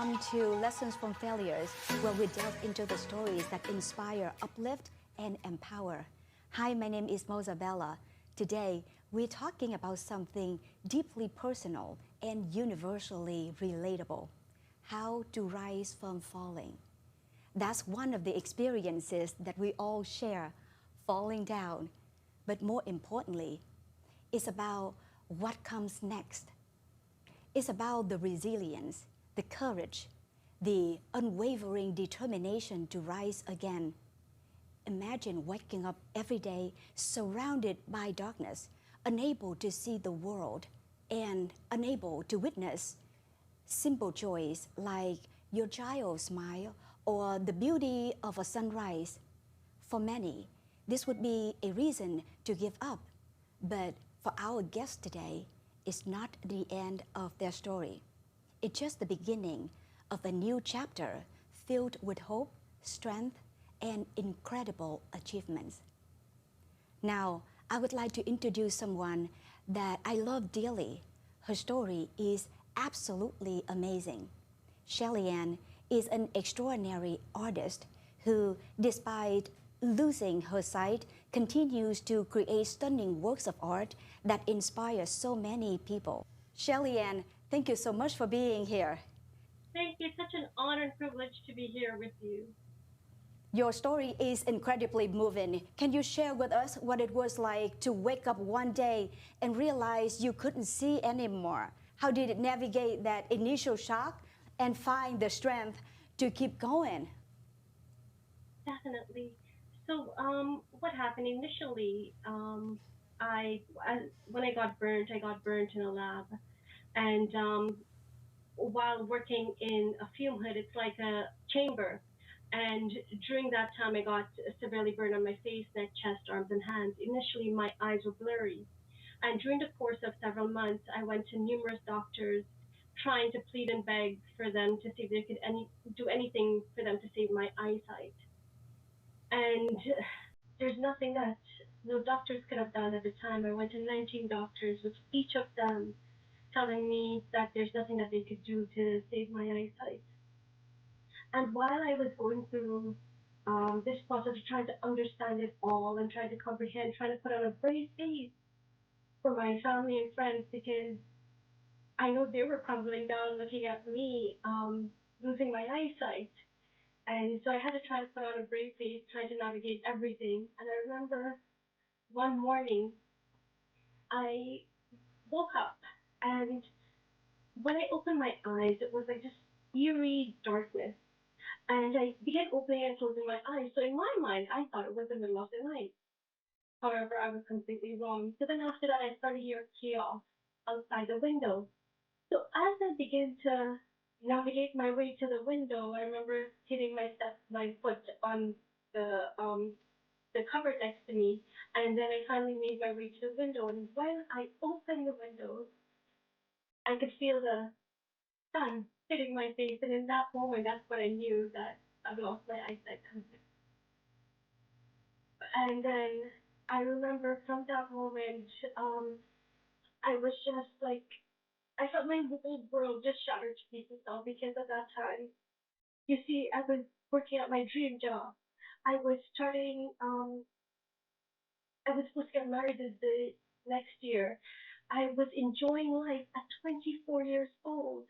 Welcome to Lessons from Failures, where we delve into the stories that inspire, uplift, and empower. Hi, my name is Moza-Bella. Today, we're talking about something deeply personal and universally relatable: how to rise from falling. That's one of the experiences that we all share, falling down. But more importantly, it's about what comes next. It's about the resilience, the courage, the unwavering determination to rise again. Imagine waking up every day surrounded by darkness, unable to see the world and unable to witness simple joys like your child's smile or the beauty of a sunrise. For many, this would be a reason to give up. But for our guest today, it's not the end of their story. It's just the beginning of a new chapter filled with hope, strength, and incredible achievements. Now, I would like to introduce someone that I love dearly. Her story is absolutely amazing. Shelly-Ann is an extraordinary artist who, despite losing her sight, continues to create stunning works of art that inspire so many people. Shelly-Ann, thank you so much for being here. Thank you. It's such an honor and privilege to be here with you. Your story is incredibly moving. Can you share with us what it was like to wake up one day and realize you couldn't see anymore? How did it navigate that initial shock and find the strength to keep going? Definitely. So, what happened initially? When I got burnt in a lab, and while working in a fume hood, it's like a chamber. And during that time, I got severely burned on my face, neck, chest, arms, and hands. Initially, my eyes were blurry. And during the course of several months, I went to numerous doctors trying to plead and beg for them to see if they could do anything for them to save my eyesight. And there's nothing that the doctors could have done at the time. I went to 19 doctors, with each of them telling me that there's nothing that they could do to save my eyesight. And while I was going through this process of trying to understand it all and trying to comprehend, trying to put on a brave face for my family and friends, because I know they were crumbling down looking at me losing my eyesight. And so I had to try to put on a brave face, trying to navigate everything. And I remember one morning I woke up, and when I opened my eyes, it was like just eerie darkness. And I began opening and closing my eyes. So in my mind, I thought it was the middle of the night. However, I was completely wrong. So then after that, I started hearing chaos outside the window. So as I began to navigate my way to the window, I remember hitting my foot on the cupboard next to me, and then I finally made my way to the window. And when I opened the window, I could feel the sun hitting my face, and in that moment, that's when I knew that I've lost my eyesight. And then I remember from that moment, I was just like, I felt my whole world just shattered to pieces now, because at that time, you see, I was working at my dream job. I was starting, I was supposed to get married the next year. I was enjoying life at 24 years old.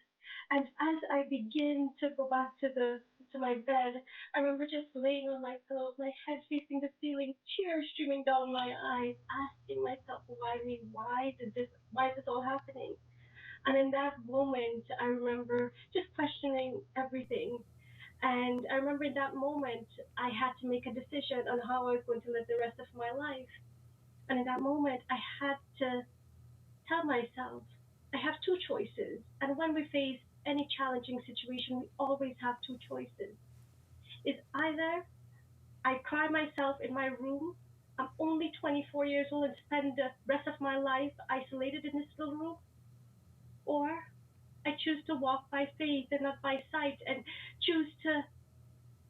And as I begin to go back to my bed, I remember just laying on my pillow, my head facing the ceiling, tears streaming down my eyes, asking myself, why me? Why is this all happening? And in that moment, I remember just questioning everything. And I remember in that moment, I had to make a decision on how I was going to live the rest of my life. And in that moment, I had to tell myself, I have two choices. And when we face any challenging situation, we always have two choices. It's either I cry myself in my room, I'm only 24 years old, and spend the rest of my life isolated in this little room, or I choose to walk by faith and not by sight, and choose to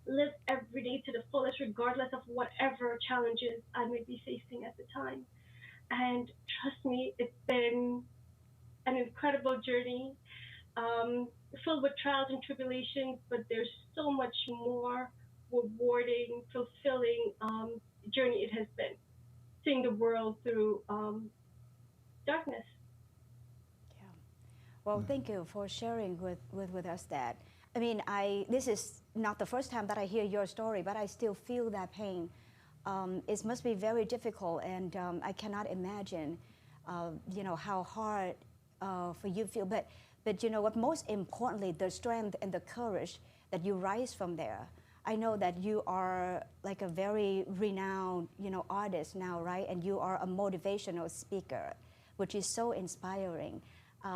live every day to the fullest, regardless of whatever challenges I may be facing at the time. And trust me, it's been an incredible journey. um, filled with trials and tribulations, but there's so much more rewarding, fulfilling journey it has been, seeing the world through darkness. Yeah. Well, thank you for sharing with us that. I mean, this is not the first time that I hear your story, but I still feel that pain. It must be very difficult, and I cannot imagine, how hard for you feel. But you know what? Most importantly, the strength and the courage that you rise from there. I know that you are like a very renowned, artist now, right? And you are a motivational speaker, which is so inspiring.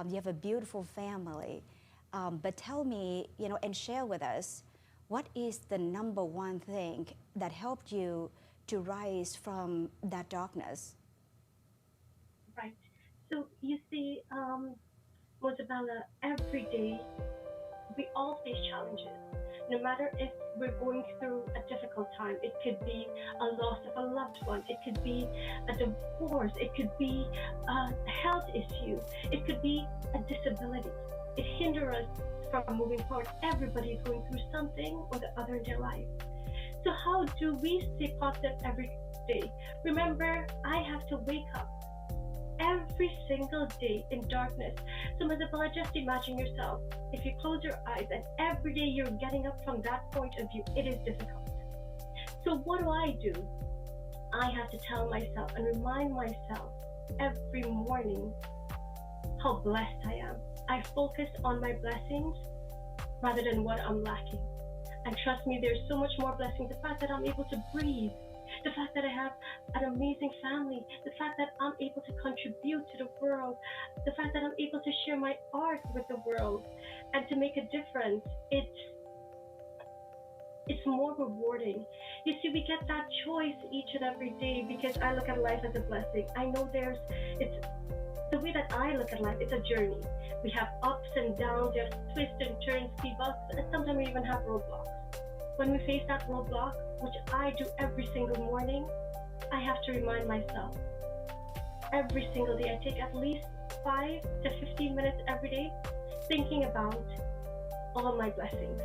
You have a beautiful family. But tell me, and share with us, what is the number one thing that helped you to rise from that darkness? Right. So you see, Moza-Bella, every day we all face challenges. No matter if we're going through a difficult time, it could be a loss of a loved one, it could be a divorce, it could be a health issue, it could be a disability. It hinders us from moving forward. Everybody is going through something or the other in their life. So how do we stay positive every day? Remember, I have to wake up every single day in darkness. So, Mother, just imagine yourself. If you close your eyes and every day you're getting up from that point of view, it is difficult. So, what do? I have to tell myself and remind myself every morning how blessed I am. I focus on my blessings rather than what I'm lacking. And trust me, there's so much more blessings. The fact that I'm able to breathe, the fact that I have an amazing family, the fact that I'm able to contribute to the world, the fact that I'm able to share my art with the world and to make a difference. It's more rewarding. You see, we get that choice each and every day because I look at life as a blessing. I know it's the way that I look at life, it's a journey. We have ups and downs, there's twists and turns, speed bumps, and sometimes we even have roadblocks. When we face that roadblock, which I do every single morning, I have to remind myself every single day. I take at least 5 to 15 minutes every day thinking about all my blessings.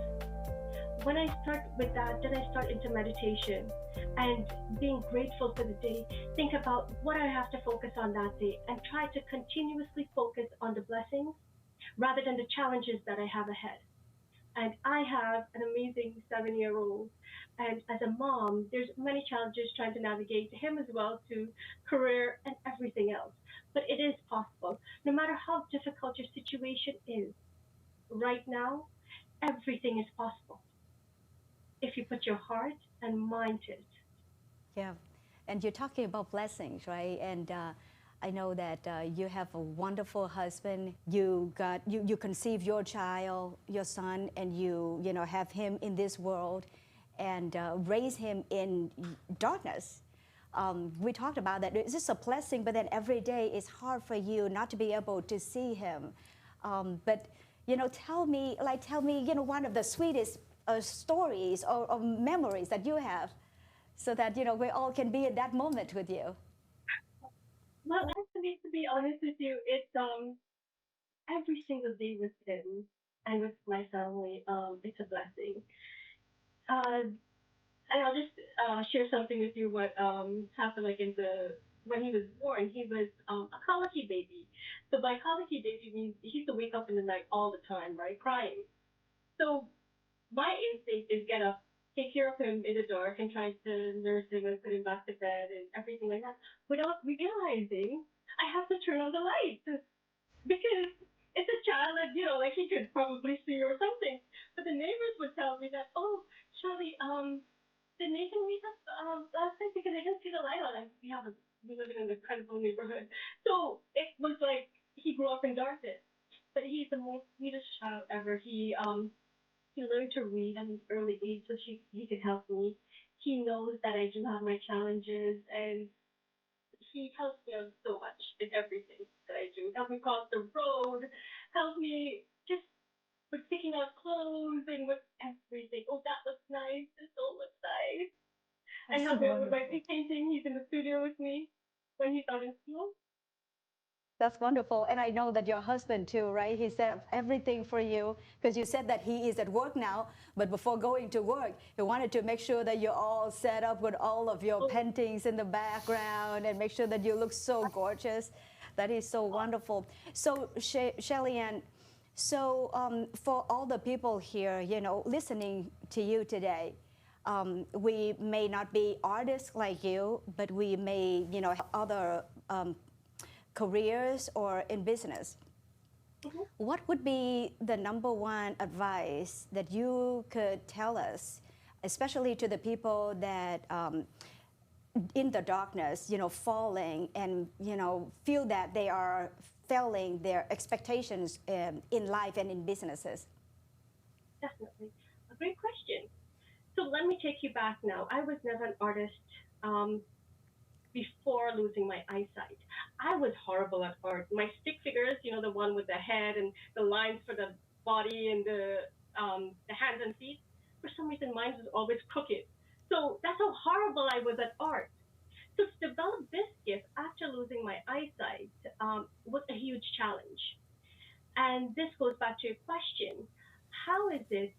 When I start with that, then I start into meditation and being grateful for the day. Think about what I have to focus on that day and try to continuously focus on the blessings rather than the challenges that I have ahead. And I have an amazing 7-year old. And as a mom, there's many challenges trying to navigate him as well to career and everything else. But it is possible. No matter how difficult your situation is right now, everything is possible if you put your heart and mind to it. Yeah, and you're talking about blessings, right? And I know that you have a wonderful husband. You conceive your child, your son, and have him in this world, and raise him in darkness. We talked about that. It's just a blessing, but then every day it's hard for you not to be able to see him. But tell me, one of the sweetest stories or memories that you have, so that we all can be in that moment with you. Well, actually, to be honest with you, it's every single day with him and with my family. It's a blessing. Uh, and I'll just share something with you. What happened like in the when he was born? He was a colicky baby. So by colicky baby means he used to wake up in the night all the time, right, crying. So my instinct is get up, take care of him in the dark, and try to nurse him and put him back to bed and everything like that. Without realizing, I have to turn on the light because it's a child that like he could probably see or something. But the neighbors would tell me that, oh, Charlie, did Nathan wake up last night because I didn't see the light on? And we live in an incredible neighborhood, so it was like he grew up in darkness. But he's the most sweetest child ever. He learned to read at an early age so he could help me. He knows that I do have my challenges and he helps me out so much in everything that I do. Help me cross the road, help me just with picking out clothes and with everything. Oh, that looks nice. This all looks nice. And That's so help me out with my wonderful. painting. He's in the studio with me when he's out in school. That's wonderful. And I know that your husband too, right? He set up everything for you because you said that he is at work now, but before going to work, he wanted to make sure that you're all set up with all of your Oh, paintings in the background and make sure that you look so gorgeous. That is so wonderful. So, Shelly Ann, so for all the people here, you know, listening to you today, we may not be artists like you, but we may, you know, have other careers or in business. mhm. What would be the number one advice that you could tell us, especially to the people that in the darkness, you know, falling and, you know, feel that they are failing their expectations in life and in businesses? Definitely. A great question. So let me take you back now. I was never an artist um, before losing my eyesight. I was horrible at art. My stick figures, you know, the one with the head and the lines for the body and the hands and feet, for some reason mine was always crooked. So that's how horrible I was at art. So to develop this gift after losing my eyesight was a huge challenge. And this goes back to your question. How is it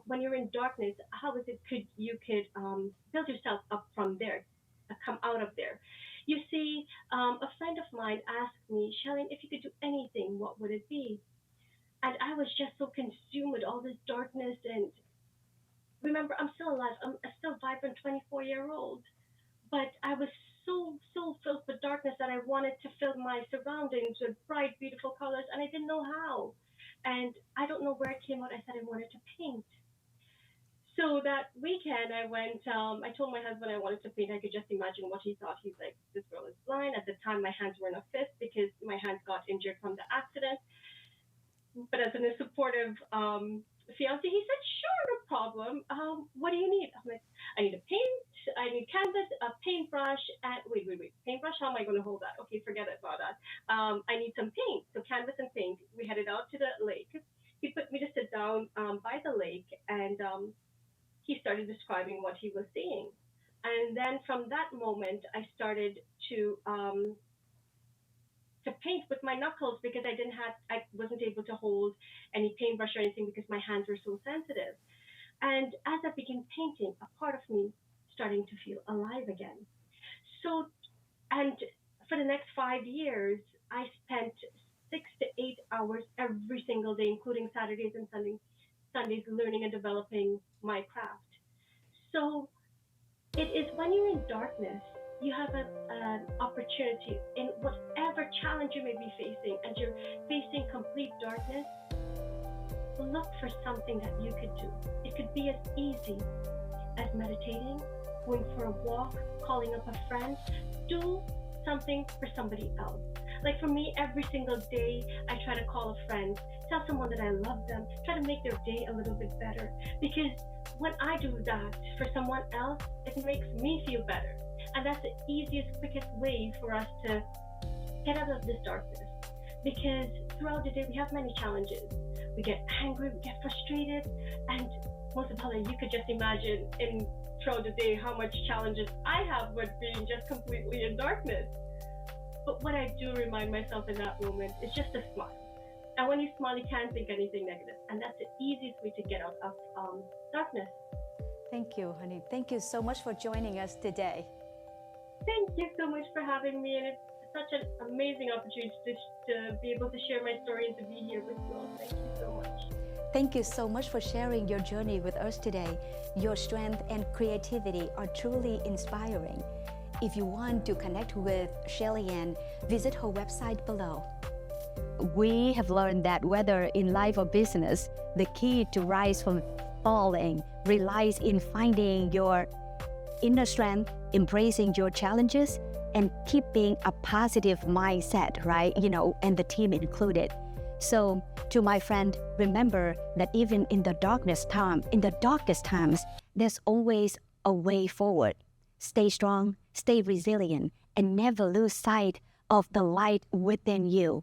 when you're in darkness? How is it could you could build yourself up from there, come out of there? You see, a friend of mine asked me, Shelly, if you could do anything, what would it be? And I was just so consumed with all this darkness. And remember, I'm still alive. I'm a still vibrant 24-year-old, but I was so filled with darkness that I wanted to fill my surroundings with bright, beautiful colors, and I didn't know how. And I don't know where it came out. I said I wanted to paint. So that weekend, I told my husband I wanted to paint. I could just imagine what he thought. He's like, this girl is blind. At the time, my hands were in a fist because my hands got injured from the accident. But as a supportive fiance, he said, "Sure, no problem. What do you need?" I'm like, "I need a paint, I need canvas, a paintbrush, and wait, paintbrush. How am I going to hold that? Okay, forget about that. I need some paint. So canvas and paint." We headed out to the lake. He put me to sit down by the lake, and he started describing what he was seeing. And then from that moment, I started to paint with my knuckles because I wasn't able to hold any paintbrush or anything because my hands were so sensitive. And as I began painting, a part of me starting to feel alive again. So, and for the next 5 years, I spent 6 to 8 hours every single day, including Saturdays and Sundays, learning and developing my craft. So it is when you're in darkness, you have an opportunity in whatever challenge you may be facing, and you're facing complete darkness. Look for something that you could do. It could be as easy as meditating, going for a walk, calling up a friend. Do something for somebody else. Like for me, every single day, I try to call a friend, tell someone that I love them, try to make their day a little bit better. Because when I do that for someone else, it makes me feel better. And that's the easiest, quickest way for us to get out of this darkness. Because throughout the day, we have many challenges. We get angry, we get frustrated, and Moza-Bella, you could just imagine throughout the day how much challenges I have with being just completely in darkness. But what I do remind myself in that moment is just to smile. And when you smile, you can't think anything negative. And that's the easiest way to get out of darkness. Thank you, honey. Thank you so much for joining us today. Thank you so much for having me. And it's such an amazing opportunity to be able to share my story and to be here with you all. Thank you so much. Thank you so much for sharing your journey with us today. Your strength and creativity are truly inspiring. If you want to connect with Shelly Ann, visit her website below. We have learned that whether in life or business, the key to rise from falling relies in finding your inner strength, embracing your challenges, and keeping a positive mindset, right? And the team included. So to my friend, remember that even in the darkest times, there's always a way forward. Stay strong, stay resilient, and never lose sight of the light within you.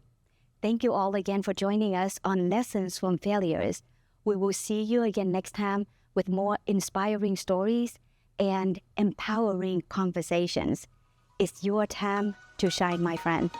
Thank you all again for joining us on Lessons from Failures. We will see you again next time with more inspiring stories and empowering conversations. It's your time to shine, my friend.